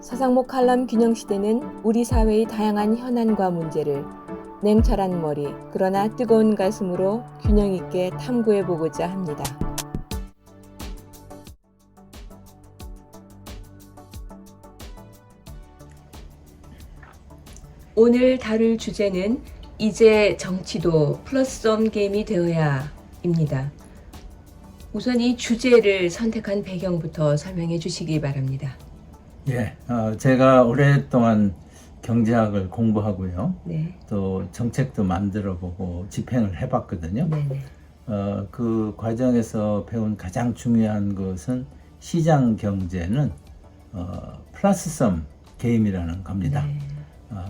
서상목 칼럼 균형시대는 우리 사회의 다양한 현안과 문제를 냉철한 머리, 그러나 뜨거운 가슴으로 균형 있게 탐구해보고자 합니다. 오늘 다룰 주제는 이제 정치도 플러스엄 게임이 되어야입니다. 우선 이 주제를 선택한 배경부터 설명해 주시기 바랍니다. 예, 제가 오랫동안 경제학을 공부하고요. 네. 또 정책도 만들어보고 집행을 해봤거든요. 네네. 그 과정에서 배운 가장 중요한 것은 시장 경제는 플러스섬 게임이라는 겁니다. 네.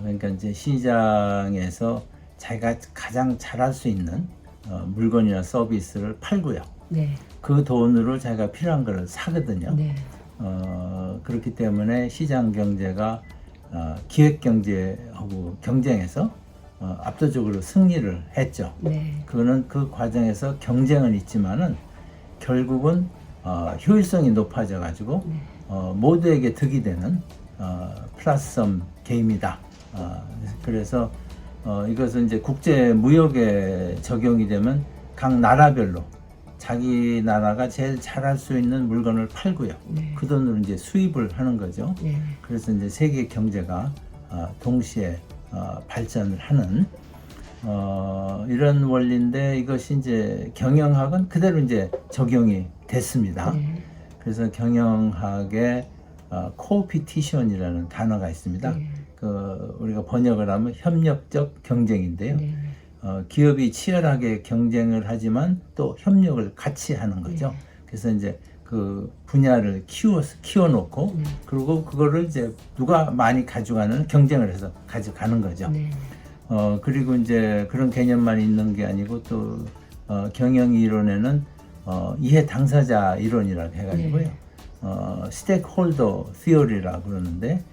그러니까 이제 시장에서 자기가 가장 잘할 수 있는 물건이나 서비스를 팔고요. 네. 그 돈으로 자기가 필요한 걸 사거든요. 네. 그렇기 때문에 시장 경제가 기획 경제하고 경쟁해서 압도적으로 승리를 했죠. 네. 그거는 그 과정에서 경쟁은 있지만은 결국은 효율성이 높아져 가지고 모두에게 득이 되는 플러스섬 게임이다. 그래서 이것은 이제 국제 무역에 적용이 되면 각 나라별로 자기 나라가 제일 잘할 수 있는 물건을 팔고요. 네. 그 돈으로 이제 수입을 하는 거죠. 네. 그래서 이제 세계 경제가 동시에 발전을 하는 이런 원리인데, 이것이 이제 경영학은 그대로 이제 적용이 됐습니다. 네. 그래서 경영학에 코피티션이라는 단어가 있습니다. 네. 우리가 번역을 하면 협력적 경쟁인데요. 네. 기업이 치열하게 경쟁을 하지만 또 협력을 같이 하는 거죠. 네. 그래서 이제 그 분야를 키워놓고 네. 그리고 그거를 이제 누가 많이 가져가는 경쟁을 해서 가져가는 거죠. 네. 그리고 이제 그런 개념만 있는 게 아니고 또 경영 이론에는 이해 당사자 이론이라고 해가지고요. 네. 스테이크홀더 시어리라고 그러는데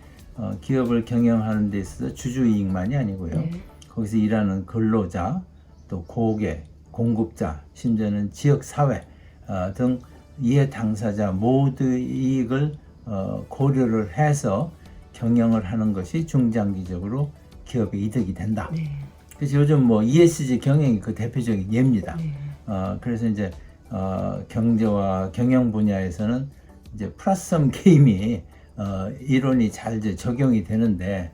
기업을 경영하는 데 있어서 주주이익만이 아니고요. 네. 거기서 일하는 근로자, 또 고객, 공급자, 심지어는 지역사회 등 이해 당사자 모두의 이익을 고려를 해서 경영을 하는 것이 중장기적으로 기업의 이득이 된다. 네. 그래서 요즘 뭐 ESG 경영이 그 대표적인 예입니다. 네. 그래서 이제 경제와 경영 분야에서는 이제 플러스섬 게임이 이론이 잘 이제 적용이 되는데,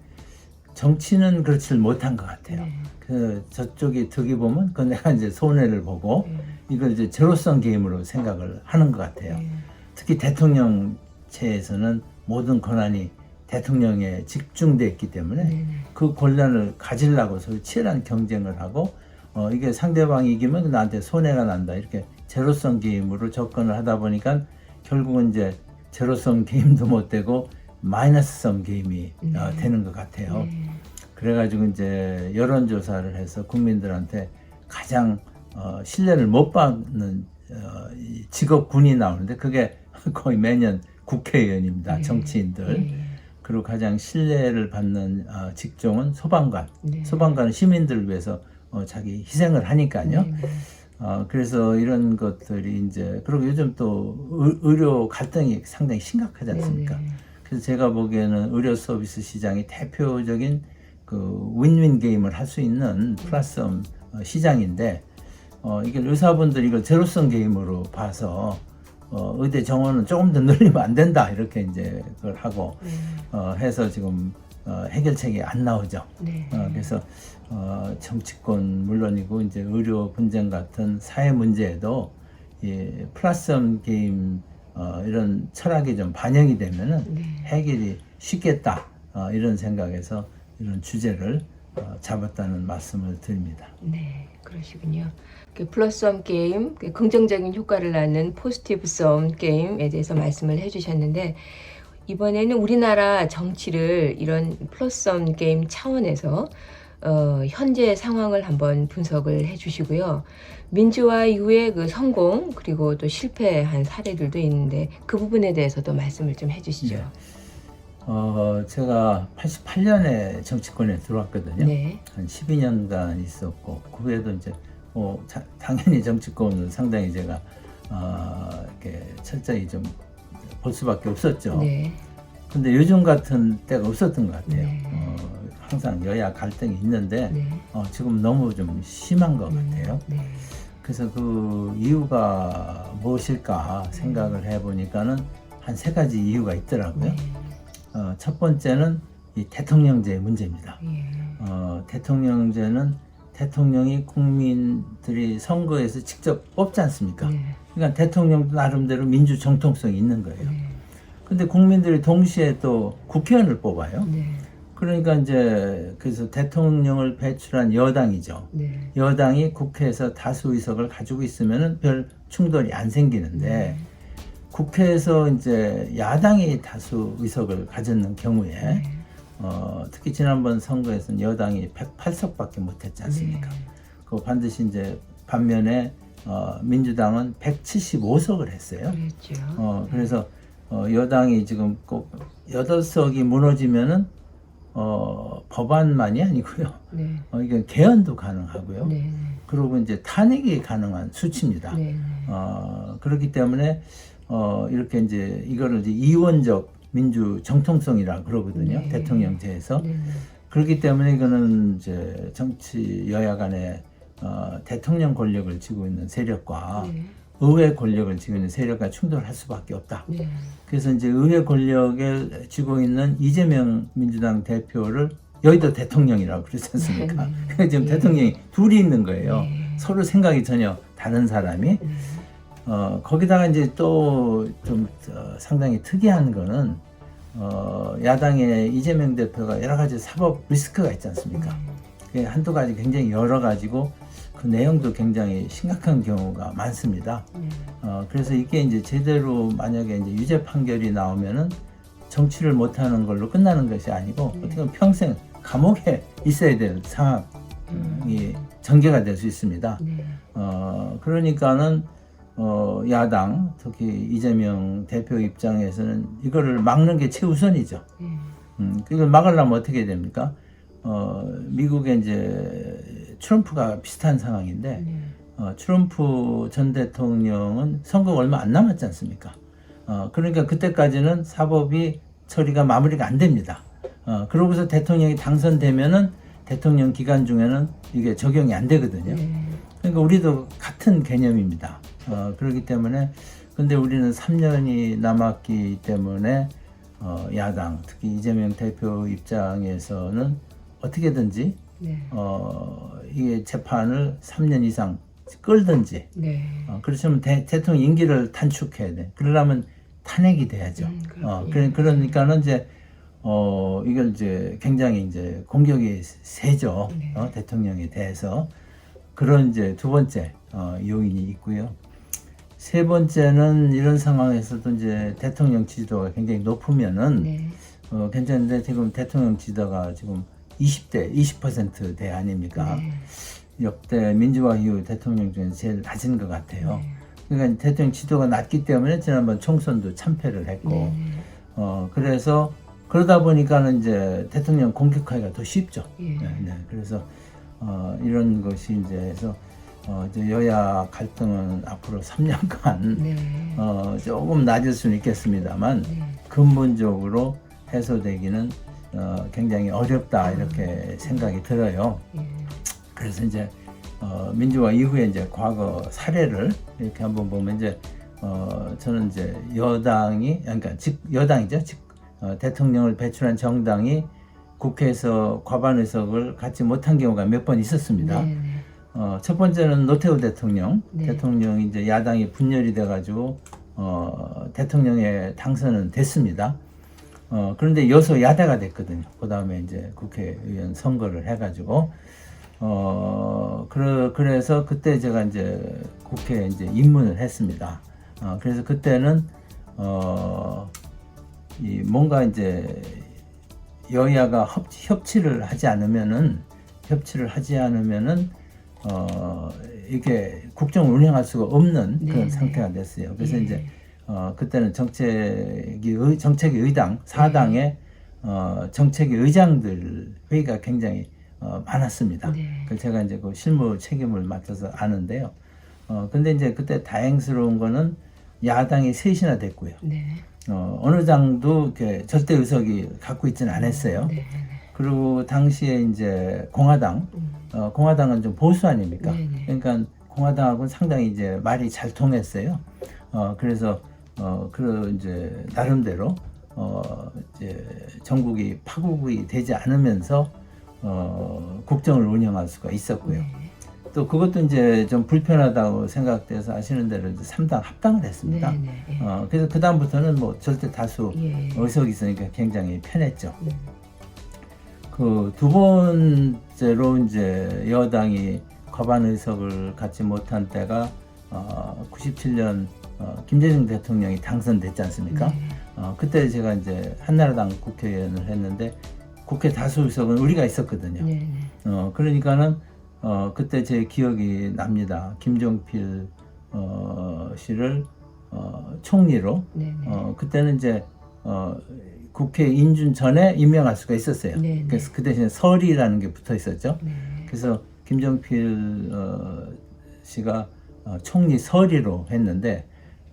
정치는 그렇지 못한 것 같아요. 네. 저쪽이 득이 보면 그 내가 이제 손해를 보고 네. 이걸 이제 제로섬 게임으로 생각을 하는 것 같아요. 네. 특히 대통령체에서는 모든 권한이 대통령에 집중되어 있기 때문에 네. 그 권한을 가지려고 서로 치열한 경쟁을 하고 이게 상대방이 이기면 나한테 손해가 난다, 이렇게 제로섬 게임으로 접근을 하다 보니까 결국은 이제 제로섬 게임도 못 되고 마이너스섬 게임이 되는 것 같아요. 네. 그래가지고 이제 여론조사를 해서 국민들한테 가장 신뢰를 못 받는 직업군이 나오는데, 그게 거의 매년 국회의원입니다. 네. 정치인들. 네. 그리고 가장 신뢰를 받는 직종은 소방관. 네. 소방관은 시민들을 위해서 자기 희생을 하니까요. 네. 그래서 이런 것들이 이제, 그리고 요즘 또 의료 갈등이 상당히 심각하지 않습니까? 네. 그래서 제가 보기에는 의료 서비스 시장이 대표적인 그 윈윈 게임을 할 수 있는 플러스엄 시장인데, 이게 의사분들이 이걸 제로섬 게임으로 봐서 의대 정원은 조금 더 늘리면 안 된다, 이렇게 이제 그걸 하고 해서 지금 해결책이 안 나오죠. 네. 그래서 정치권 물론이고 이제 의료 분쟁 같은 사회 문제에도 이 플러스엄 게임 이런 철학이 좀 반영이 되면은 네. 해결이 쉽겠다, 이런 생각에서 이런 주제를 잡았다는 말씀을 드립니다. 네, 그러시군요. 플러스엄 게임, 긍정적인 효과를 낳는 포지티브섬 게임에 대해서 말씀을 해주셨는데, 이번에는 우리나라 정치를 이런 플러스엄 게임 차원에서 현재 상황을 한번 분석을 해주시고요. 민주화 이후의 그 성공, 그리고 또 실패한 사례들도 있는데 그 부분에 대해서도 말씀을 좀 해주시죠. 네. 제가 88년에 정치권에 들어왔거든요. 네. 한 12년간 있었고, 그 후에도 이제 당연히 정치권을 상당히 제가 이렇게 철저히 좀 볼 수밖에 없었죠. 네. 근데 요즘 같은 때가 없었던 것 같아요. 네. 항상 여야 갈등이 있는데 네. 지금 너무 좀 심한 것 같아요. 네. 그래서 그 이유가 무엇일까 생각을 해보니까는 한 3가지 이유가 있더라고요. 네. 첫 번째는 이 대통령제 문제입니다. 예. 대통령제는 대통령이 국민들이 선거에서 직접 뽑지 않습니까? 네. 그러니까 대통령도 나름대로 민주 정통성이 있는 거예요. 네. 근데 국민들이 동시에 또 국회의원을 뽑아요. 네. 그러니까 이제 그래서 대통령을 배출한 여당이죠. 네. 여당이 국회에서 다수 의석을 가지고 있으면은 별 충돌이 안 생기는데 네. 국회에서 이제 야당이 다수 의석을 가졌는 경우에 네. 특히 지난번 선거에서는 여당이 108석밖에 못했지 않습니까? 네. 그 반드시 이제 반면에 민주당은 175석을 했어요. 그랬죠. 그래서 여당이 지금 꼭 8석이 무너지면은 법안만이 아니고요. 네. 이게 개헌도 가능하고요. 네. 그리고 이제 탄핵이 가능한 수치입니다. 네. 그렇기 때문에 이렇게 이제 이거를 이제 이원적 민주 정통성이라 그러거든요. 네. 대통령제에서. 네. 그렇기 때문에 이거는 이제 정치 여야 간에 대통령 권력을 쥐고 있는 세력과 네. 의회 권력을 쥐고 있는 세력과 충돌할 수밖에 없다. 네. 그래서 이제 의회 권력을 쥐고 있는 이재명 민주당 대표를 여의도 대통령이라고 그러지 않습니까? 네. 그래서 지금 예. 대통령이 둘이 있는 거예요. 네. 서로 생각이 전혀 다른 사람이. 네. 거기다가 이제 또 좀 상당히 특이한 거는 야당의 이재명 대표가 여러 가지 사법 리스크가 있지 않습니까? 그게 한두 가지 굉장히 여러 가지고 그 내용도 굉장히 심각한 경우가 많습니다. 네. 그래서 이게 이제 제대로 만약에 이제 유죄 판결이 나오면은 정치를 못하는 걸로 끝나는 것이 아니고 어떻게 보면 평생 감옥에 있어야 될 상황이 전개가 될 수 있습니다. 네. 그러니까는 야당 특히 이재명 대표 입장에서는 이거를 막는 게 최우선이죠. 이걸 막으려면 어떻게 해야 됩니까? 미국에 이제 트럼프가 비슷한 상황인데 네. 트럼프 전 대통령은 선거가 얼마 안 남았지 않습니까? 그러니까 그때까지는 사법이 처리가 마무리가 안 됩니다. 그러고서 대통령이 당선되면은 대통령 기간 중에는 이게 적용이 안 되거든요. 네. 그러니까 우리도 같은 개념입니다. 그렇기 때문에 근데 우리는 3년이 남았기 때문에 야당 특히 이재명 대표 입장에서는 어떻게든지 네. 이게 재판을 3년 이상 끌든지 네. 그렇지만 대통령 임기를 단축해야 돼. 그러려면 탄핵이 돼야죠. 그러니까는 이제 이걸 이제 굉장히 이제 공격이 세죠. 네. 대통령에 대해서 그런 이제 두 번째 요인이 있고요. 세 번째는 이런 상황에서도 이제 대통령 지지도가 굉장히 높으면은 네. 괜찮은데 지금 대통령 지지도가 지금 20%대 아닙니까? 네. 역대 민주화 이후 대통령 중에서 제일 낮은 것 같아요. 네. 그러니까 대통령 지도가 낮기 때문에 지난번 총선도 참패를 했고, 네. 그래서 그러다 보니까는 이제 대통령 공격하기가 더 쉽죠. 예. 그래서 이런 것이 이제 해서 이제 여야 갈등은 앞으로 3년간 네. 조금 낮을 수는 있겠습니다만 네. 근본적으로 해소되기는 굉장히 어렵다 이렇게 생각이 들어요. 예. 그래서 이제 민주화 이후에 이제 과거 사례를 이렇게 한번 보면 이제 저는 이제 여당이 그러니까 여당이죠. 대통령을 배출한 정당이 국회에서 과반 의석을 갖지 못한 경우가 몇 번 있었습니다. 네. 첫 번째는 노태우 대통령, 네. 대통령이 이제 야당이 분열이 돼가지고 대통령에 당선은 됐습니다. 그런데 여소야대가 됐거든요. 그 다음에 이제 국회의원 선거를 해가지고 그래서 그때 제가 이제 국회에 이제 입문을 했습니다. 그래서 그때는 뭔가 이제 여야가 협치를 하지 않으면은 이게 국정을 운영할 수가 없는 그런 네. 상태가 됐어요. 그래서 예. 이제 그때는 정책위 의당 4당의 정책위 의장들 회의가 굉장히 많았습니다. 네. 그 제가 이제 그 실무 책임을 맡아서 아는데요. 근데 이제 그때 다행스러운 거는 야당이 셋이나 됐고요. 네. 어느 당도 이렇게 절대 의석이 갖고 있지는 않았어요. 네. 그리고 당시에 이제 공화당, 공화당은 좀 보수 아닙니까? 네네. 그러니까 공화당하고는 상당히 이제 말이 잘 통했어요. 그래서 이제 나름대로 이제 전국이 파국이 되지 않으면서 국정을 운영할 수가 있었고요. 네. 또 그것도 이제 좀 불편하다고 생각돼서 아시는 대로 이제 3당 합당을 했습니다. 네네. 그래서 그 다음부터는 뭐 절대 다수 예. 의석이 있으니까 굉장히 편했죠. 네. 그 두 번째로 이제 여당이 과반 의석을 갖지 못한 때가 97년 김대중 대통령이 당선됐지 않습니까? 네. 그때 제가 이제 한나라당 국회의원을 했는데 국회 다수 의석은 우리가 있었거든요. 네네. 그러니까는 그때 제 기억이 납니다. 김종필 씨를 총리로 네네. 그때는 이제 국회 인준 전에 임명할 수가 있었어요. 네네. 그래서 그 대신에 설이라는 게 붙어 있었죠. 네. 그래서 김종필 씨가 총리 설이로 했는데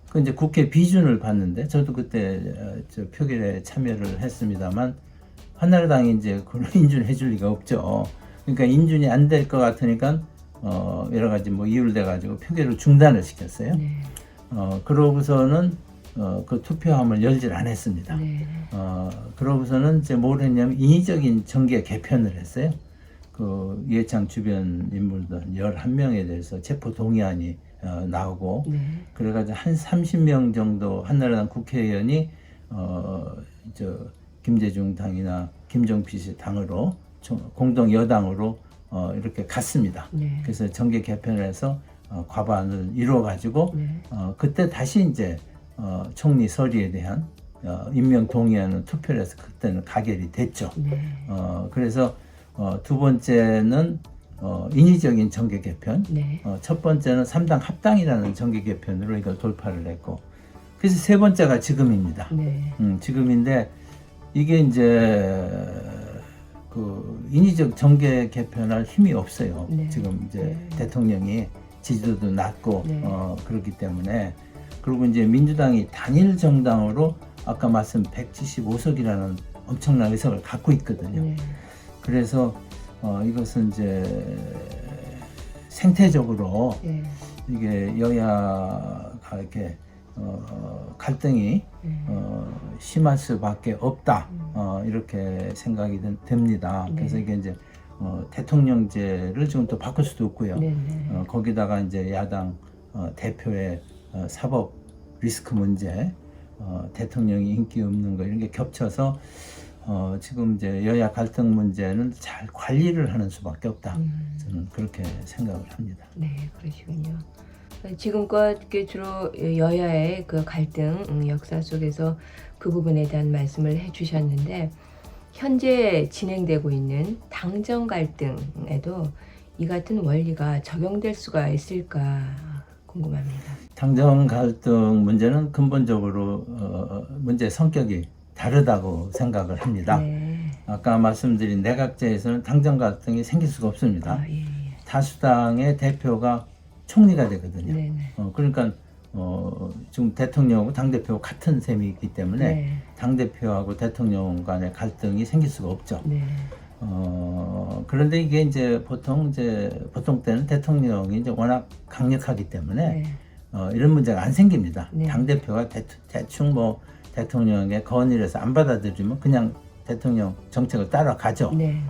그 이제 국회 비준을 봤는데 저도 그때 저 표결에 참여를 했습니다만 한나라당이 이제 그걸 인준해 줄 리가 없죠. 그러니까 인준이 안 될 것 같으니까 여러 가지 뭐 이유를 대 가지고 표결을 중단을 시켰어요. 네. 그러고서는 그 투표함을 열질 않았습니다. 네. 그러고서는 이제 뭘 했냐면 인위적인 정계 개편을 했어요. 그 이해창 주변 인물들 11명에 대해서 체포 동의안이 나오고 네. 그래가지고 한 30명 정도 한나라당 국회의원이 김대중 당이나 김종필 씨 당으로 공동 여당으로 이렇게 갔습니다. 네. 그래서 정계 개편을 해서 과반을 이루어 가지고 네. 그때 다시 이제 총리 서리에 대한 임명 동의하는 투표를 해서 그때는 가결이 됐죠. 네. 그래서 두 번째는 인위적인 정계 개편, 네. 첫 번째는 3당 합당이라는 정계 개편으로 이걸 돌파를 했고, 그래서 세 번째가 지금입니다. 네. 지금인데 이게 이제 그 인위적 정계 개편할 힘이 없어요. 네. 지금 이제 네. 대통령이 지지도도 낮고 네. 그렇기 때문에 그리고 이제 민주당이 단일 정당으로 아까 말씀 175석이라는 엄청난 의석을 갖고 있거든요. 네. 그래서 이것은 이제 생태적으로 네. 이게 여야가 이렇게 갈등이 네. 심할 수밖에 없다 이렇게 생각이 됩니다. 네. 그래서 이게 이제 대통령제를 지금 또 바꿀 수도 없고요. 네. 네. 거기다가 이제 야당 대표의 사법 리스크 문제, 대통령이 인기 없는 거 이런 게 겹쳐서 지금 이제 여야 갈등 문제는 잘 관리를 하는 수밖에 없다. 저는 그렇게 생각을 합니다. 네, 그러시군요. 지금껏 주로 여야의 그 갈등 역사 속에서 그 부분에 대한 말씀을 해주셨는데 현재 진행되고 있는 당정 갈등에도 이 같은 원리가 적용될 수가 있을까 궁금합니다. 당정 갈등 문제는 근본적으로 문제의 성격이 다르다고 생각을 합니다. 네. 아까 말씀드린 내각제에서는 당정 갈등이 생길 수가 없습니다. 예. 다수당의 대표가 총리가 되거든요. 네네. 그러니까 지금 대통령하고 당대표가 같은 셈이기 때문에 네. 당대표하고 대통령 간의 갈등이 생길 수가 없죠. 네. 그런데 이게 이제 보통 때는 대통령이 이제 워낙 강력하기 때문에 네. 이런 문제가 안 생깁니다. 네. 당대표가 대충 뭐 대통령의 건의를 해서 안 받아들이면 그냥 대통령 정책을 따라가죠. 네.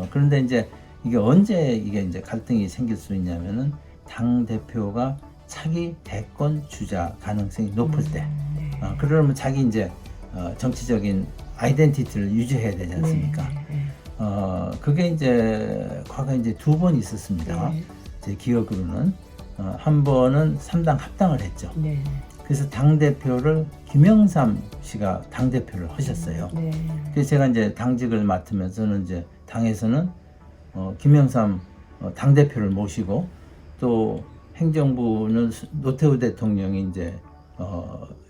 그런데 이제 이게 언제 이게 이제 갈등이 생길 수 있냐면은 당 대표가 차기 대권 주자 가능성이 높을 때, 네. 그러면 자기 이제 정치적인 아이덴티티를 유지해야 되지 않습니까? 네. 그게 이제 과거에 이제 두 번 있었습니다. 네. 제 기억으로는 한 번은 3당 합당을 했죠. 네. 그래서 당 대표를 김영삼 씨가 당 대표를 하셨어요. 네. 그래서 제가 이제 당직을 맡으면서는 이제 당에서는 김영삼 당 대표를 모시고 또 행정부는 노태우 대통령이 이제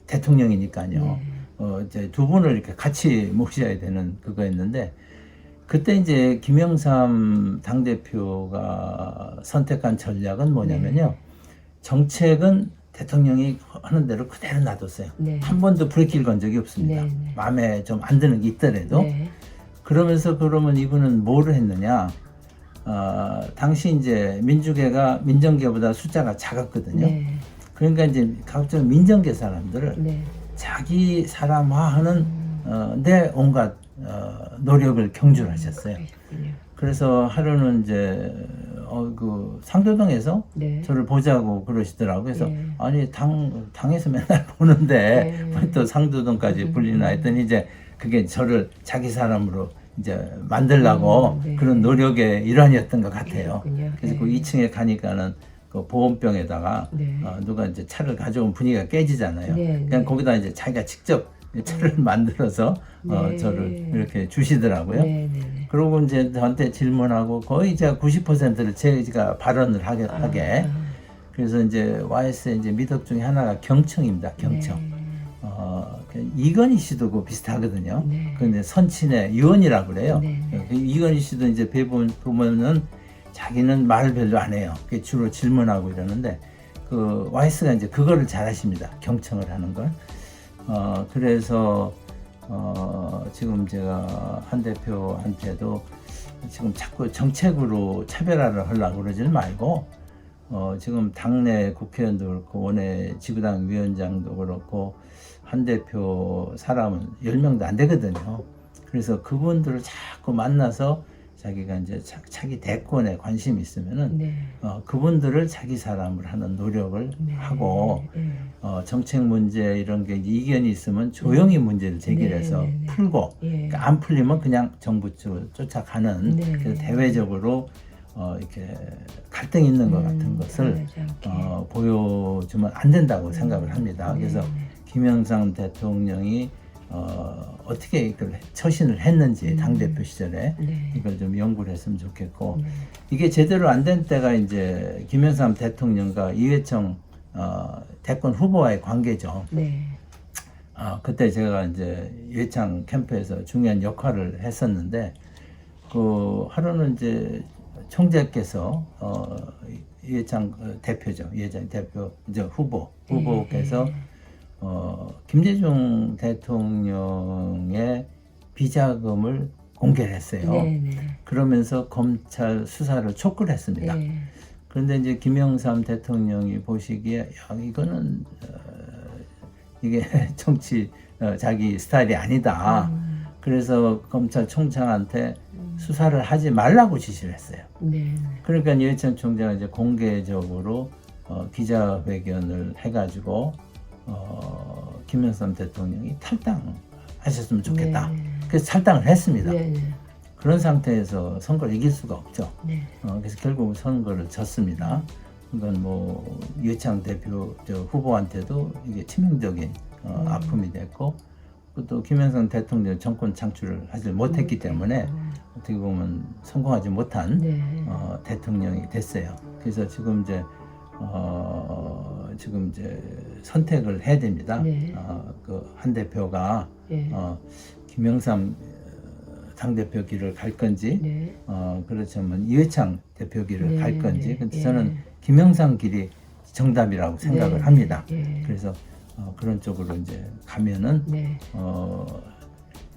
대통령이니까요. 네. 이제 두 분을 이렇게 같이 모셔야 되는 그거였는데 그때 이제 김영삼 당 대표가 선택한 전략은 뭐냐면요. 정책은 대통령이 하는 대로 그대로 놔뒀어요. 네. 한 번도 브레이크를 건 적이 없습니다. 네, 네. 마음에 좀 안 드는 게 있더라도. 네. 그러면서 그러면 이분은 뭐를 했느냐? 당시 이제 민주계가 민정계보다 숫자가 작았거든요. 네. 그러니까 이제 각종 민정계 사람들을 네. 자기 사람화하는 내 온갖 노력을 경주를 하셨어요. 그러셨군요. 그래서 하루는 이제 그 상도동에서 네. 저를 보자고 그러시더라고요. 그래서 네. 아니 당에서 맨날 보는데 네. 왜 또 상도동까지 불리나 했더니 이제 그게 저를 자기 사람으로 이제 만들려고 네. 그런 노력의 일환이었던 것 같아요. 그렇군요. 그래서 네. 그 2층에 가니까는 그 보온병에다가 네. 누가 이제 차를 가져온 분위기가 깨지잖아요. 네, 그냥 네. 거기다 이제 자기가 직접 차를 만들어서 네. 저를 이렇게 주시더라고요. 네, 네, 네. 그러고 이제 저한테 질문하고 거의 제가 90%를 제가 발언을 하게. 그래서 이제 YS의 이제 미덕 중에 하나가 경청입니다. 경청. 네. 이건희 씨도 그 비슷하거든요. 네. 근데 선친의 유언이라고 그래요. 네, 네. 이건희 씨도 이제 보면은 자기는 말을 별로 안 해요. 주로 질문하고 이러는데 그 YS가 이제 그거를 잘하십니다. 경청을 하는 걸. 그래서 지금 제가 한 대표한테도 지금 자꾸 정책으로 차별화를 하려고 그러질 말고 지금 당내 국회의원도 그렇고 원내 지구당 위원장도 그렇고 한 대표 사람은 10명도 안 되거든요. 그래서 그분들을 자꾸 만나서 자기가 이제 자기 대권에 관심이 있으면은 네. 그분들을 자기 사람을 하는 노력을 네. 하고 네. 정책 문제 이런 게 이제 이견이 있으면 조용히 문제를 제기해서 네, 네, 네. 풀고 예. 그러니까 안 풀리면 그냥 정부 쪽으로 쫓아가는 네. 그래서 대외적으로 이렇게 갈등 있는 것 같은 것을 그러지 않게. 보여주면 안 된다고 생각을 합니다. 네, 그래서 네. 김영삼 대통령이 어떻게 이걸 처신을 했는지 당대표 시절에 네. 이걸 좀 연구를 했으면 좋겠고 네. 이게 제대로 안 된 때가 이제 김영삼 대통령과 이회창 대권 후보와의 관계죠. 네. 그때 제가 이제 이회창 캠프에서 중요한 역할을 했었는데 그 하루는 이제 총재께서 이회창 대표죠. 이회창 대표 이제 후보께서 김대중 대통령의 비자금을 공개를 했어요. 네, 네. 그러면서 검찰 수사를 촉구를 했습니다. 네. 그런데 이제 김영삼 대통령이 보시기에 야, 이거는 이게 정치 자기 스타일이 아니다. 그래서 검찰총장한테 수사를 하지 말라고 지시를 했어요. 네. 그러니까 이회창 총장은 이제 공개적으로 기자회견을 해가지고 김영삼 대통령이 탈당하셨으면 좋겠다. 네. 그래서 탈당을 했습니다. 네. 네. 그런 상태에서 선거를 이길 수가 없죠. 네. 그래서 결국 선거를 졌습니다. 이건 뭐 이회창 대표 후보한테도 이게 치명적인 아픔이 됐고 또 김영삼 대통령 정권 창출을 하지 못했기 때문에 어떻게 보면 성공하지 못한 네. 대통령이 됐어요. 그래서 지금 이제 선택을 해야 됩니다. 네. 그 한 대표가 네. 김영삼 당대표 길을 갈 건지 네. 그렇지만 이회창 대표 길을 네, 갈 건지 네, 근데 예. 저는 김영삼 길이 정답이라고 생각을 네, 합니다. 예. 그래서 그런 쪽으로 이제 가면은 네.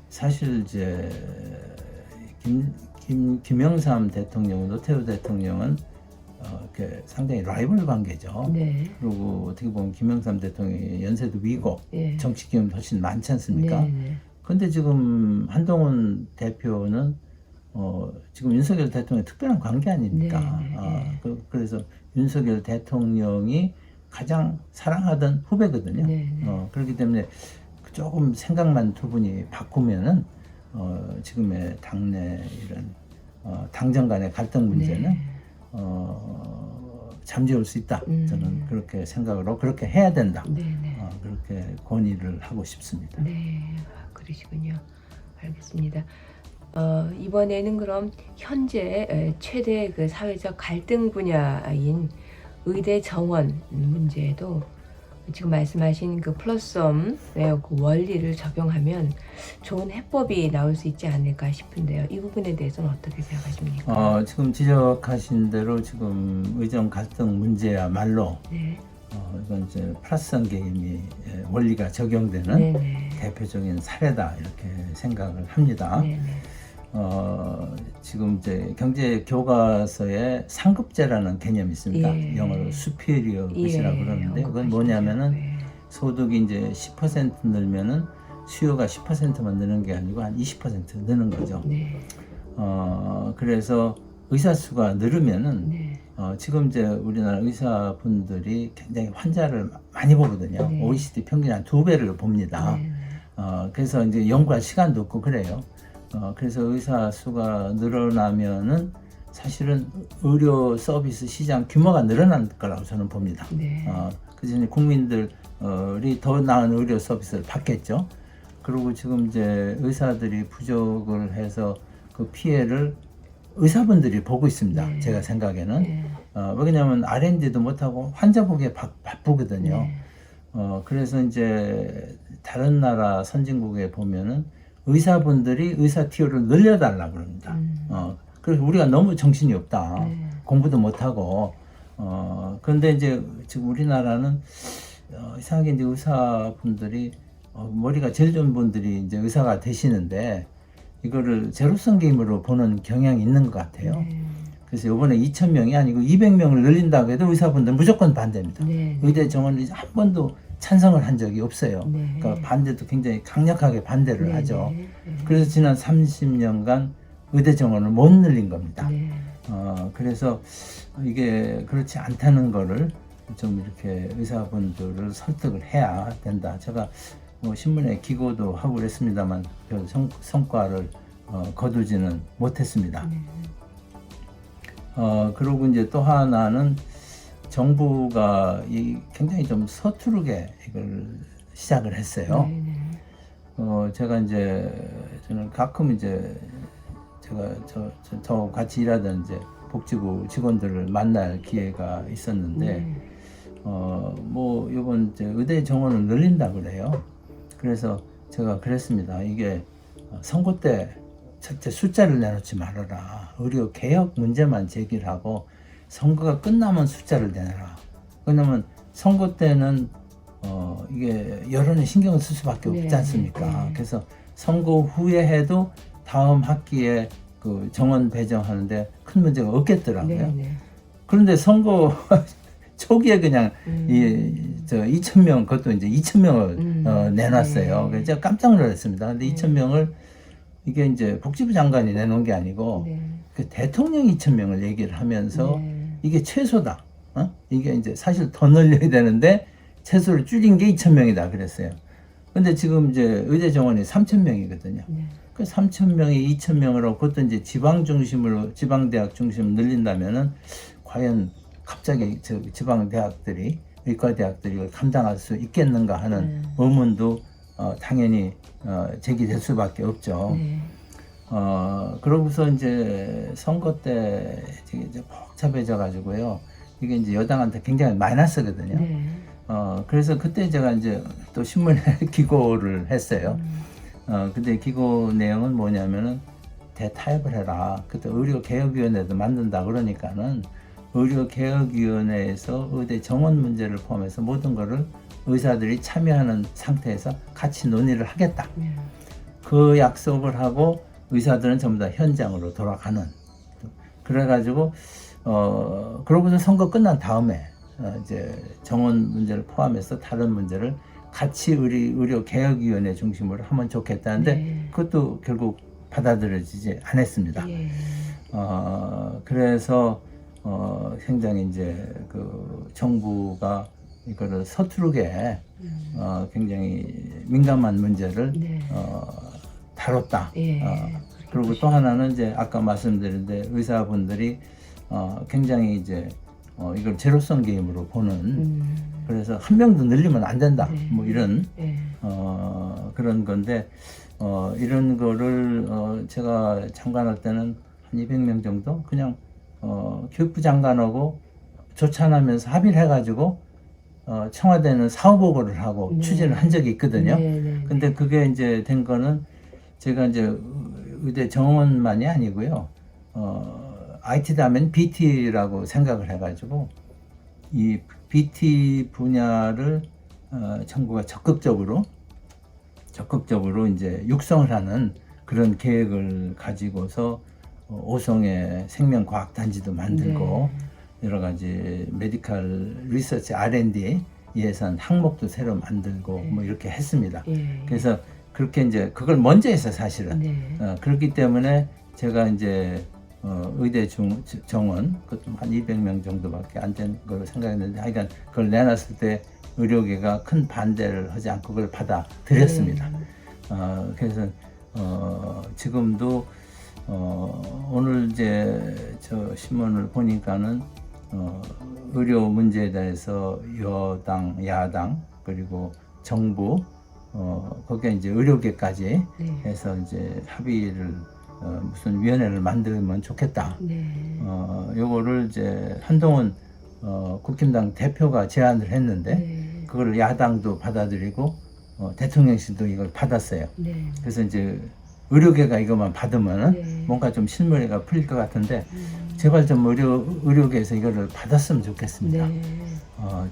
사실 이제 김영삼 대통령, 노태우 대통령은 이렇게 상당히 라이벌 관계죠. 네. 그리고 어떻게 보면 김영삼 대통령의 연세도 위고 예. 정치 경험도 훨씬 많지 않습니까? 네. 네. 근데 지금 한동훈 대표는 지금 윤석열 대통령의 특별한 관계 아닙니까? 네, 네, 그래서 윤석열 대통령이 가장 사랑하던 후배거든요. 네, 네. 그렇기 때문에 조금 생각만 두 분이 바꾸면은 지금의 당내 이런 당정 간의 갈등 문제는 네. 잠재울 수 있다. 저는 그렇게 생각으로 그렇게 해야 된다. 네. 네. 그렇게 건의를 하고 싶습니다. 네. 그러시군요. 알겠습니다. 이번에는 그럼 현재 최대 그 사회적 갈등 분야인 의대 정원 문제도 지금 말씀하신 그 플러스엄의 그 원리를 적용하면 좋은 해법이 나올 수 있지 않을까 싶은데요. 이 부분에 대해서는 어떻게 생각하십니까? 지금 지적하신 대로 지금 의정 갈등 문제야말로 네. 이건 이제 플러스성 게임이 원리가 적용되는 네네. 대표적인 사례다 이렇게 생각을 합니다. 네네. 지금 이제 경제 교과서에 상급제라는 개념이 있습니다. 예. 영어로 superior good이라고 그러는데 그건 뭐냐면은 예. 소득이 이제 10% 늘면은 수요가 10%만 느는 게 아니고 한 20% 느는 거죠. 네. 그래서 의사 수가 늘으면은 네. 지금 이제 우리나라 의사분들이 굉장히 환자를 많이 보거든요. 네. OECD 평균 한 2배를 봅니다. 네. 그래서 이제 연구할 시간도 없고 그래요. 그래서 의사 수가 늘어나면은 사실은 의료 서비스 시장 규모가 늘어날 거라고 저는 봅니다. 네. 그래서 국민들이 더 나은 의료 서비스를 받겠죠. 그리고 지금 이제 의사들이 부족을 해서 그 피해를 의사분들이 보고 있습니다. 네. 제가 생각에는. 네. 왜냐하면 R&D도 못하고 환자 보기에 바쁘거든요. 네. 그래서 이제 다른 나라 선진국에 보면은 의사분들이 의사 티오를 늘려달라고 그럽니다. 그래서 우리가 너무 정신이 없다. 네. 공부도 못하고. 그런데 이제 지금 우리나라는 이상하게 이제 의사분들이 머리가 제일 좋은 분들이 이제 의사가 되시는데 이거를 제로섬 게임으로 보는 경향이 있는 것 같아요. 네. 그래서 이번에 2,000명이 아니고 200명을 늘린다고 해도 의사분들 무조건 반대입니다. 네. 의대 정원이 한 번도 찬성을 한 적이 없어요. 네. 그러니까 반대도 굉장히 강력하게 반대를 네. 하죠. 네. 그래서 지난 30년간 의대 정원을 못 늘린 겁니다. 네. 그래서 이게 그렇지 않다는 거를 좀 이렇게 의사분들을 설득을 해야 된다. 제가 뭐 신문에 기고도 하고 그랬습니다만 별 성과를 거두지는 못했습니다. 네. 그리고 이제 또 하나는 정부가 굉장히 좀 서투르게 이걸 시작을 했어요. 네. 제가 이제 저는 가끔 이제 제가 저 같이 일하던 이제 복지부 직원들을 만날 기회가 있었는데 네. 뭐 이번 이제 의대 정원을 늘린다 그래요. 그래서 제가 그랬습니다. 이게 선거 때 첫째 숫자를 내놓지 말아라. 의료 개혁 문제만 제기를 하고 선거가 끝나면 숫자를 내놔라. 왜냐면 선거 때는 이게 여론에 신경을 쓸 수밖에 없지 네, 않습니까? 네. 그래서 선거 후에 해도 다음 학기에 그 정원 배정하는데 큰 문제가 없겠더라고요. 네. 네. 그런데 선거 초기에 그냥 2,000명 그것도 이제 2,000명을 내놨어요. 네. 그래서 제가 깜짝 놀랐습니다. 근데 네. 2,000명을 이게 이제 복지부 장관이 내놓은 게 아니고 네. 그 대통령이 2,000명을 얘기를 하면서 네. 이게 최소다. 이게 이제 사실 더 늘려야 되는데 최소를 줄인 게 2,000명이다 그랬어요. 근데 지금 이제 의대 정원이 3,000명이거든요. 네. 그 3,000명이 2,000명을 하고 그것도 이제 지방 중심으로 지방대학 중심으로 늘린다면은 과연 갑자기 지방대학들이 의과대학들이 이걸 감당할 수 있겠는가 하는 의문도 당연히 제기될 수밖에 없죠. 네. 그러고서 이제 선거 때 이제 복잡해져 가지고요. 이게 이제 여당한테 굉장히 마이너스거든요. 네. 그래서 그때 제가 이제 또 신문에 기고를 했어요. 근데 기고 내용은 뭐냐면은 대타협을 해라. 그때 의료개혁위원회도 만든다 그러니까는 의료개혁위원회에서 의대 정원 문제를 포함해서 모든 거를 의사들이 참여하는 상태에서 같이 논의를 하겠다. 네. 그 약속을 하고 의사들은 전부 다 현장으로 돌아가는. 그래가지고 그러고서 선거 끝난 다음에 이제 정원 문제를 포함해서 다른 문제를 같이 의료개혁위원회 중심으로 하면 좋겠다는데 네. 그것도 결국 받아들여지지 않았습니다. 예. 그래서 굉장히 이제 그 정부가 이거를 서투르게 굉장히 민감한 문제를 네. 다뤘다. 예. 그리고 또 하나는 이제 아까 말씀드린 의사분들이 굉장히 이제 이걸 제로섬 게임으로 보는 그래서 한 명도 늘리면 안 된다. 네. 뭐 이런 예. 그런 건데 이런 거를 제가 장관할 때는 한 200명 정도 그냥 교육부 장관하고 조찬하면서 합의를 해가지고 청와대는 사후 보고를 하고 네. 추진을 한 적이 있거든요. 네, 네, 근데 그게 이제 된 거는 제가 이제 의대 정원만이 아니고요. IT다 하면 BT라고 생각을 해가지고 이 BT 분야를 정부가 적극적으로 이제 육성을 하는 그런 계획을 가지고서 오송의 생명과학단지도 만들고 여러 가지 메디컬 리서치 R&D 예산 항목도 새로 만들고 뭐 이렇게 했습니다. 그래서 그렇게 이제 그걸 먼저 했어 사실은. 그렇기 때문에 제가 이제 의대 정원 그것도 한 200명 정도밖에 안 된 걸로 생각했는데 하여간 그걸 내놨을 때 의료계가 큰 반대를 하지 않고 그걸 받아들였습니다. 그래서 지금도 오늘 이제 저 신문을 보니까는 의료 문제에 대해서 여당, 야당 그리고 정부 거기에 이제 의료계까지 해서 이제 합의를 무슨 위원회를 만들면 좋겠다. 요거를 이제 한동훈 국힘당 대표가 제안을 했는데 그걸 야당도 받아들이고 대통령실도 이걸 받았어요. 그래서 이제 의료계가 이것만 받으면 뭔가 좀 실무가 풀릴 것 같은데 제발 좀 의료계에서 이거를 받았으면 좋겠습니다.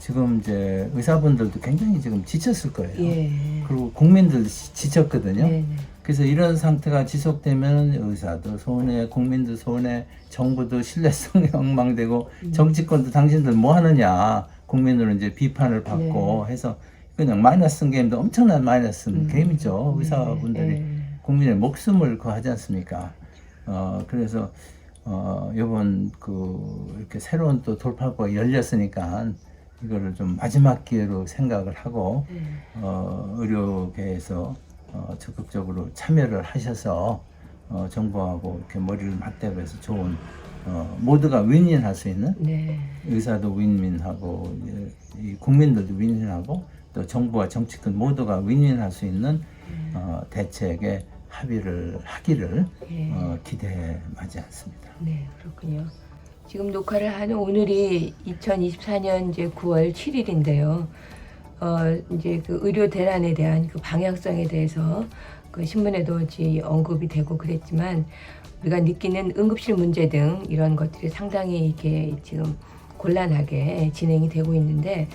지금 이제 의사분들도 굉장히 지금 지쳤을 거예요. 그리고 국민들도 지쳤거든요. 그래서 이런 상태가 지속되면 의사도 손해, 국민도 손해, 정부도 신뢰성이 엉망되고 정치권도 당신들 뭐 하느냐 국민으로 이제 비판을 받고 해서 그냥 마이너스 게임도 엄청난 마이너스 게임이죠. 의사분들이 국민의 목숨을 거하지 않습니까? 그래서 이번 이렇게 새로운 또 돌파구가 열렸으니까 이거를 좀 마지막 기회로 생각을 하고 의료계에서 적극적으로 참여를 하셔서 정부하고 이렇게 머리를 맞대고 해서 좋은 모두가 윈윈할 수 있는 의사도 윈윈하고 이 국민들도 윈윈하고 또 정부와 정치권 모두가 윈윈할 수 있는 대책에 합의를 하기를 기대해 마지 않습니다. 네, 그렇군요. 지금 녹화를 하는 오늘이 2024년 이제 9월 7일인데요. 이제 그 의료 대란에 대한 그 방향성에 대해서 그 신문에도 언급이 되고 그랬지만 우리가 느끼는 응급실 문제 등 이런 것들이 상당히 이렇게 지금 곤란하게 진행이 되고 있는데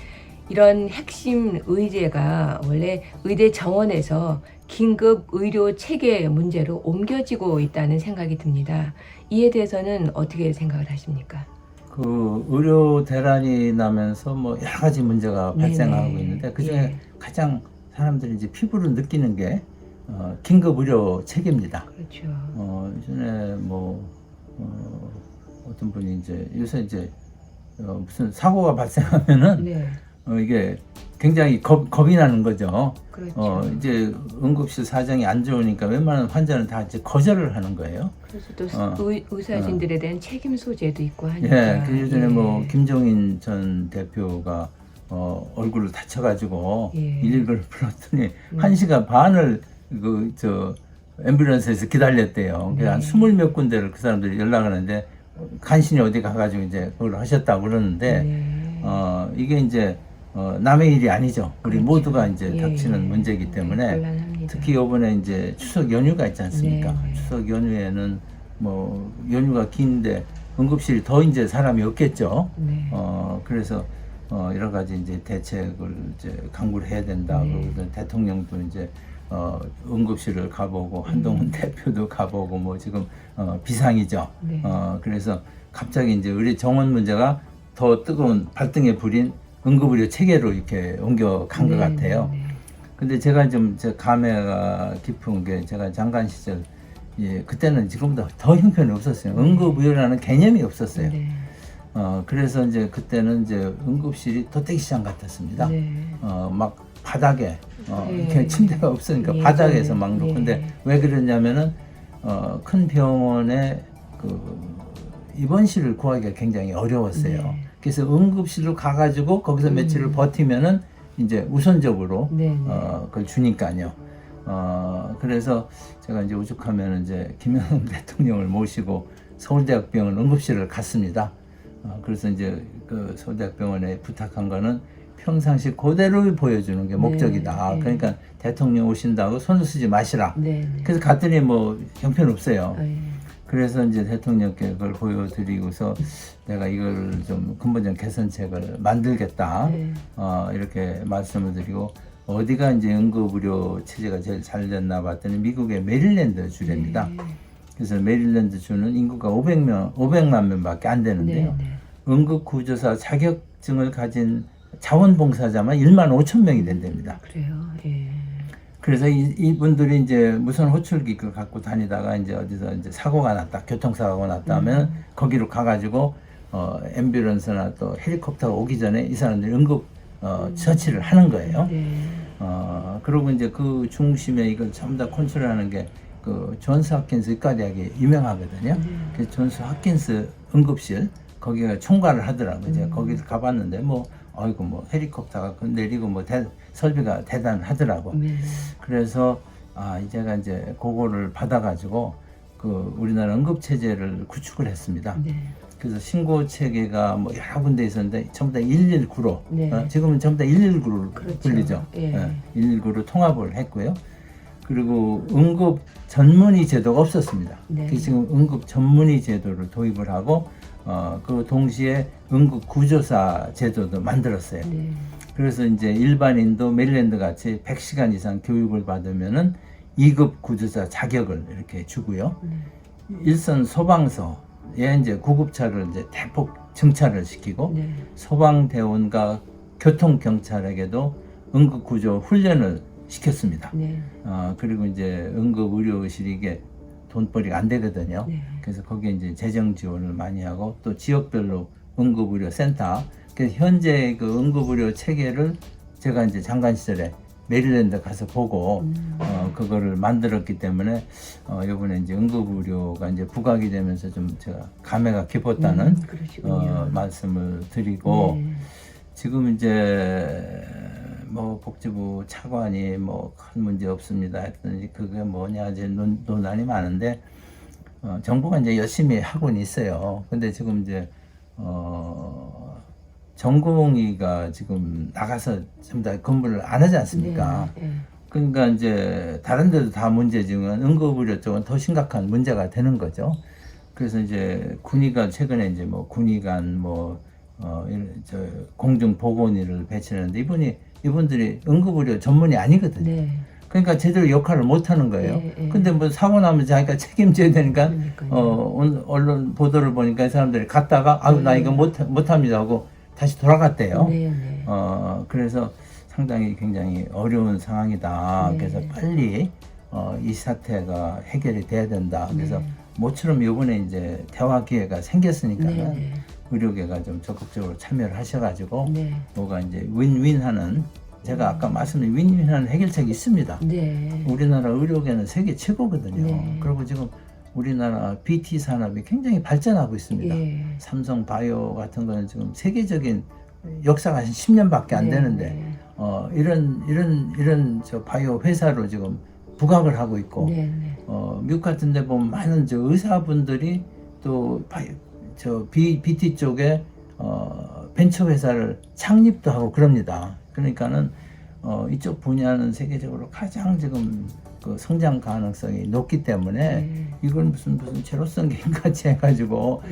이런 핵심 의제가 원래 의대 정원에서 긴급 의료 체계 문제로 옮겨지고 있다는 생각이 듭니다. 이에 대해서는 어떻게 생각을 하십니까? 그 의료 대란이 나면서 뭐 여러 가지 문제가 발생하고 있는데 그중에 가장 사람들이 이제 피부로 느끼는 게 긴급 의료 체계입니다. 그렇죠. 예전에 뭐 어떤 분이 이제 요새 이제 무슨 사고가 발생하면은 이게 굉장히 겁이 나는 거죠. 그렇죠. 이제 응급실 사정이 안 좋으니까 웬만한 환자는 다 이제 거절을 하는 거예요. 그래서 또 의사진들에 대한 책임 소재도 있고 하니까. 그 예전에 뭐 김종인 전 대표가 얼굴을 다쳐가지고 119를 불렀더니 1시간 반을 앰뷸런스에서 기다렸대요. 그래서 한 20몇 군데를 그 사람들이 연락을 하는데 간신히 어디 가가지고 이제 그걸 하셨다고 그러는데 이게 이제 남의 일이 아니죠. 우리 모두가 이제 닥치는 문제이기 때문에 곤란합니다. 특히 이번에 이제 추석 연휴가 있지 않습니까? 추석 연휴에는 뭐 연휴가 긴데 응급실이 더 이제 사람이 없겠죠. 그래서 여러 가지 이제 대책을 이제 강구를 해야 된다. 그리고 대통령도 이제 응급실을 가보고 한동훈 대표도 가보고 뭐 지금 비상이죠. 그래서 갑자기 이제 의료 정원 문제가 더 뜨거운 발등에 불인 응급의료 체계로 이렇게 옮겨간 것 같아요. 근데 제가 좀 감회가 깊은 게 제가 장관 시절 그때는 지금보다 더 형편이 없었어요. 응급의료라는 개념이 없었어요. 그래서 이제 그때는 이제 응급실이 도떼기시장 같았습니다. 막 바닥에 이렇게 침대가 없으니까 바닥에서 막 놓고 근데 왜 그러냐면은 큰 병원에 입원실을 구하기가 굉장히 어려웠어요. 그래서 응급실로 가가지고 거기서 며칠을 버티면은 이제 우선적으로 그걸 주니까요. 그래서 제가 이제 오죽하면 이제 김영삼 대통령을 모시고 서울대학병원 응급실을 갔습니다. 그래서 이제 그 서울대학병원에 부탁한 거는 평상시 그대로 보여주는 게 목적이다. 그러니까 대통령 오신다고 손을 쓰지 마시라. 그래서 갔더니 뭐 형편없어요. 그래서 이제 대통령께 그걸 보여드리고서 내가 이걸 좀 근본적 개선책을 만들겠다. 네. 이렇게 말씀을 드리고 어디가 이제 응급의료 체제가 제일 잘 됐나 봤더니 미국의 메릴랜드 주랍니다. 네. 그래서 메릴랜드 주는 인구가 500만 명밖에 안 되는데요. 네. 응급구조사 자격증을 가진 자원봉사자만 1만 5천 명이 된답니다. 그래요. 예. 그래서 이분들이 이제 무선 호출기를 갖고 다니다가 이제 어디서 이제 사고가 났다, 교통사고가 났다 하면 거기로 가가지고 앰뷸런스나 또 헬리콥터가 오기 전에 이 사람들이 응급 처치를 하는 거예요. 네. 그리고 이제 그 중심에 이걸 전부 다 컨트롤하는 게 그 존스 홉킨스 의과대학이 유명하거든요. 그래서 존스 홉킨스 응급실 거기가 총괄을 하더라고요. 제가 거기서 가봤는데 어이구 헬리콥터가 내리고 설비가 대단하더라고. 네. 그래서 이제가 이제 그거를 받아가지고 그 우리나라 응급 체제를 구축을 했습니다. 네. 그래서 신고 체계가 여러 군데 있었는데 전부 다 119로 네. 지금은 전부 다 119로 그렇죠. 불리죠. 예. 119로 통합을 했고요. 그리고 응급 전문의 제도가 없었습니다. 네. 그래서 지금 응급 전문의 제도를 도입을 하고 그 동시에 응급 구조사 제도도 만들었어요. 네. 그래서 이제 일반인도 메릴랜드 같이 100시간 이상 교육을 받으면은 2급 구조사 자격을 이렇게 주고요. 일선 소방서에 이제 구급차를 이제 대폭 증차를 시키고 네. 소방대원과 교통경찰에게도 응급구조 훈련을 시켰습니다. 네. 그리고 이제 응급의료실이 이게 돈벌이가 안 되거든요. 네. 그래서 거기에 이제 재정 지원을 많이 하고 또 지역별로 응급의료센터. 그래서 현재 그 응급의료 체계를 제가 이제 장관 시절에 메릴랜드 가서 보고 그거를 만들었기 때문에 이번에 이제 응급의료가 이제 부각이 되면서 좀 제가 감회가 깊었다는 그러시군요. 말씀을 드리고 네. 지금 이제 복지부 차관이 큰 문제 없습니다 했더니 그게 뭐냐 이제 논란이 많은데 정부가 이제 열심히 하고는 있어요. 근데 지금 이제 전공의가 지금 나가서 전부 다 근무를 안 하지 않습니까? 네. 네. 그러니까 이제 다른 데도 다 문제지만 응급의료 쪽은 더 심각한 문제가 되는 거죠. 그래서 이제 군의관 최근에 이제 군의관 공중보건의를 배치하는데 이분들이 응급의료 전문이 아니거든요. 네. 그러니까 제대로 역할을 못 하는 거예요. 근데 사고 나면 자기가 책임져야 되니까 언론 보도를 보니까 이 사람들이 갔다가 나 이거 못 합니다 하고 다시 돌아갔대요. 네. 네. 그래서 상당히 굉장히 어려운 상황이다. 네. 그래서 빨리 이 사태가 해결이 돼야 된다. 그래서 모처럼 이번에 이제 대화 기회가 생겼으니까는 네. 의료계가 좀 적극적으로 참여를 하셔가지고 네. 뭐가 이제 윈윈하는 제가 아까 말씀드린 윈윈하는 해결책이 있습니다. 네. 우리나라 의료계는 세계 최고거든요. 네. 그리고 지금 우리나라 BT 산업이 굉장히 발전하고 있습니다. 예. 삼성 바이오 같은 거는 지금 세계적인 역사가 한 10년밖에 안 되는데 이런 저 바이오 회사로 지금 부각을 하고 있고 네. 미국 같은 데 보면 많은 저 의사분들이 또 BT 쪽에 벤처 회사를 창립도 하고 그럽니다. 그러니까는 이쪽 분야는 세계적으로 가장 지금 그 성장 가능성이 높기 때문에 이걸 무슨 제로섬 게임 같이 해가지고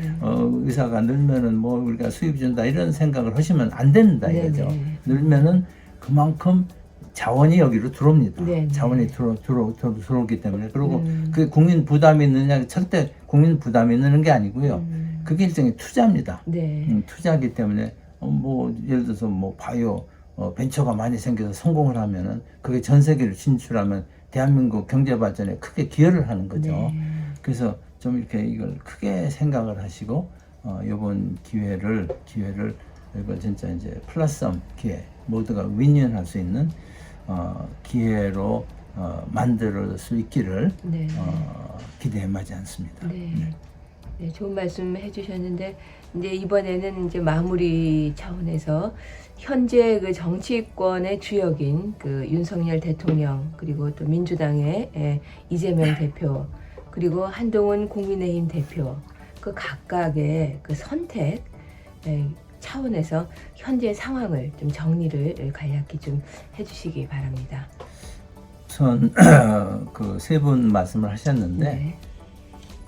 의사가 늘면은 우리가 수입 준다 이런 생각을 하시면 안 된다 이거죠. 늘면은 그만큼 자원이 여기로 들어옵니다. 자원이 들어오기 때문에 그리고 그게 국민 부담이 있느냐 절대 국민 부담이 있는 게 아니고요. 그게 일종의 투자입니다. 투자이기 때문에 예를 들어서 바이오 벤처가 많이 생겨서 성공을 하면은 그게 전 세계를 진출하면 대한민국 경제 발전에 크게 기여를 하는 거죠. 그래서 좀 이렇게 이걸 크게 생각을 하시고 이번 기회를 이걸 진짜 이제 플러스엄 기회 모두가 윈윈할 수 있는 기회로 만들 수 있기를 기대하지 않습니다. 네, 좋은 말씀 해주셨는데 이제 이번에는 이제 마무리 차원에서 현재 그 정치권의 주역인 그 윤석열 대통령 그리고 또 민주당의 이재명 대표 그리고 한동훈 국민의힘 대표 그 각각의 그 선택 차원에서 현재 상황을 좀 정리를 간략히 좀 해주시기 바랍니다. 우선 그 세 분 말씀을 하셨는데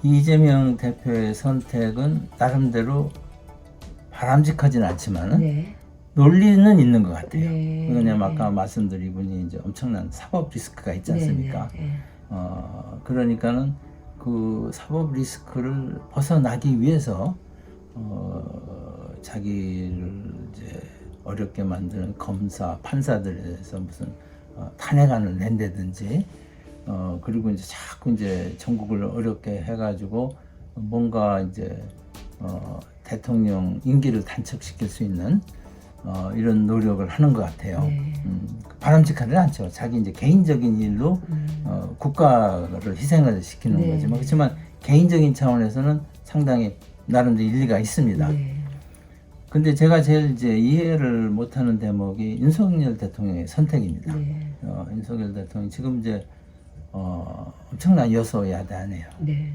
이재명 대표의 선택은 나름대로 바람직하진 않지만은 네. 논리는 있는 것 같아요. 네. 왜냐면 아까 네. 말씀드린 분이 이제 엄청난 사법 리스크가 있지 않습니까? 네. 네. 그러니까는 그 사법 리스크를 벗어나기 위해서 자기를 이제 어렵게 만드는 검사, 판사들에 대해서 무슨 탄핵안을 낸다든지 그리고 이제 자꾸 이제 전국을 어렵게 해가지고 뭔가 이제 대통령 임기를 단축시킬 수 있는 이런 노력을 하는 것 같아요. 네. 바람직하지 않죠. 자기 이제 개인적인 일로 국가를 희생을 시키는 네. 거지만 그렇지만 개인적인 차원에서는 상당히 나름대로 일리가 있습니다. 네. 근데 제가 제일 이제 이해를 못하는 대목이 윤석열 대통령의 선택입니다. 네. 윤석열 대통령 지금 이제 엄청난 여소야대하네요. 네.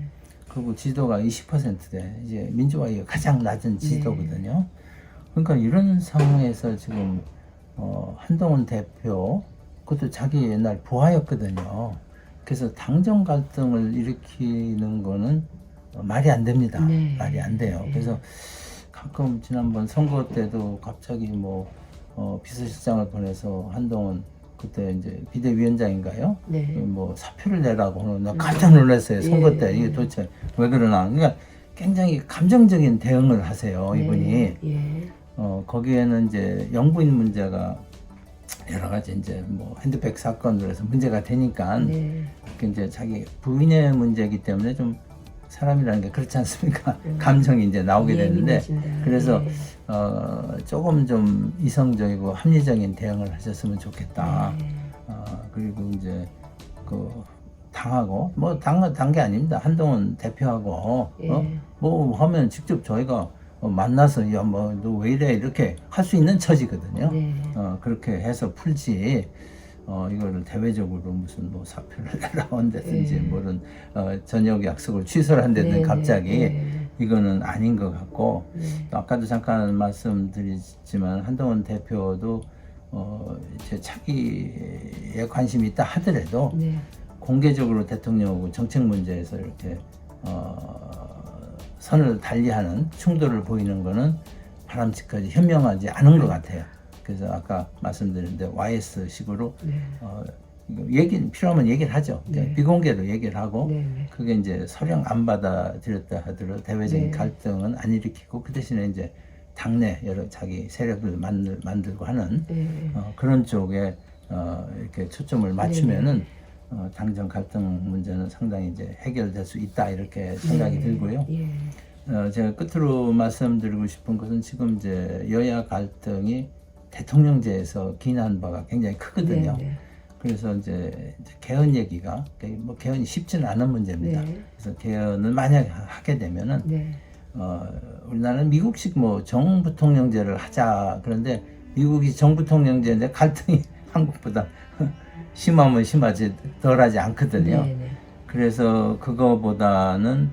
그리고 지지도가 20%대 이제 민주화의 가장 낮은 지지도거든요. 그러니까 이런 상황에서 지금 한동훈 대표 그것도 자기 옛날 부하였거든요. 그래서 당정 갈등을 일으키는 거는 말이 안 됩니다. 네. 말이 안 돼요. 네. 그래서 가끔 지난번 선거 때도 갑자기 뭐 비서실장을 보내서 한동훈 그때 이제 비대위원장인가요? 네. 뭐 사표를 내라고 하는 나 깜짝 놀랐어요. 선거 예. 때 이게 도대체 왜 그러나? 그러니까 굉장히 감정적인 대응을 하세요. 이분이. 네. 예. 거기에는 이제 영부인 문제가 여러 가지 이제 뭐 핸드백 사건으로 해서 문제가 되니까 네. 이제 자기 부인의 문제이기 때문에 좀 사람이라는 게 그렇지 않습니까? 감정이 이제 나오게 되는데 예민해진다. 그래서 네. 조금 좀 이성적이고 합리적인 대응을 하셨으면 좋겠다. 네. 그리고 이제 그 당하고 뭐 당 게 아닙니다. 한동훈 대표하고 예. 뭐 하면 직접 저희가 만나서 야 뭐 너 왜 이래 이렇게 할 수 있는 처지거든요. 네. 그렇게 해서 풀지. 이거를 대외적으로 무슨 뭐 사표를 내라온다든지 네. 뭐는 저녁 약속을 취소를 한다든지 네, 갑자기 네. 이거는 아닌 것 같고 네. 또 아까도 잠깐 말씀드리지만 한동훈 대표도 제 자기에 관심이 있다 하더라도 네. 공개적으로 대통령하고 정책 문제에서 이렇게 선을 달리하는 충돌을 보이는 거는 바람직하지 현명하지 않은 것 같아요. 그래서 아까 말씀드렸는데 YS식으로 네. 필요하면 얘기를 하죠. 네. 비공개로 얘기를 하고 네. 네. 그게 이제 서령 안 받아들였다 하더라도 대외적인 네. 갈등은 안 일으키고 그 대신에 이제 당내 여러 자기 세력을 만들고 하는 네. 그런 쪽에 이렇게 초점을 맞추면은 당정 갈등 문제는 상당히 이제 해결될 수 있다 이렇게 생각이 네. 들고요. 예. 제가 끝으로 말씀드리고 싶은 것은 지금 이제 여야 갈등이 대통령제에서 기인한 바가 굉장히 크거든요. 네. 네. 그래서 이제 개헌 얘기가 뭐 개헌이 쉽지는 않은 문제입니다. 네. 그래서 개헌을 만약 하게 되면은 네. 우리나라는 미국식 뭐 정부통령제를 하자 그런데 미국이 정부통령제인데 갈등이 한국보다 심하면 심하지 덜하지 않거든요. 네. 네. 그래서 그거보다는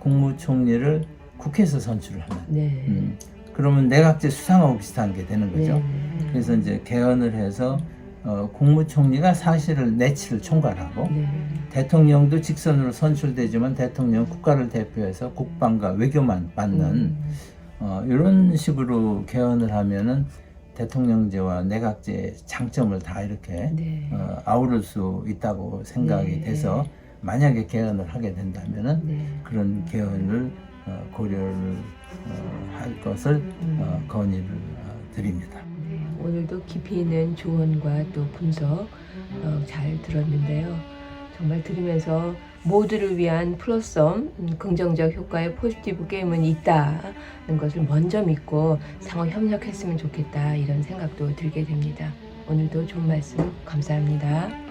국무총리를 국회에서 선출을 하는. 네. 그러면 내각제 수상하고 비슷한 게 되는 거죠. 네. 그래서 이제 개헌을 해서 국무총리가 사실을 내치를 총괄하고 네. 대통령도 직선으로 선출되지만 대통령 국가를 대표해서 국방과 외교만 맡는 이런 식으로 개헌을 하면은 대통령제와 내각제의 장점을 다 이렇게 네. 아우를 수 있다고 생각이 네. 돼서 만약에 개헌을 하게 된다면은 네. 그런 개헌을 고려를 할 것을 건의를 드립니다. 네, 오늘도 깊이 있는 조언과 또 분석 잘 들었는데요. 정말 들으면서 모두를 위한 플러스엄, 긍정적 효과의 포지티브 게임은 있다는 것을 먼저 믿고 상호 협력했으면 좋겠다 이런 생각도 들게 됩니다. 오늘도 좋은 말씀 감사합니다.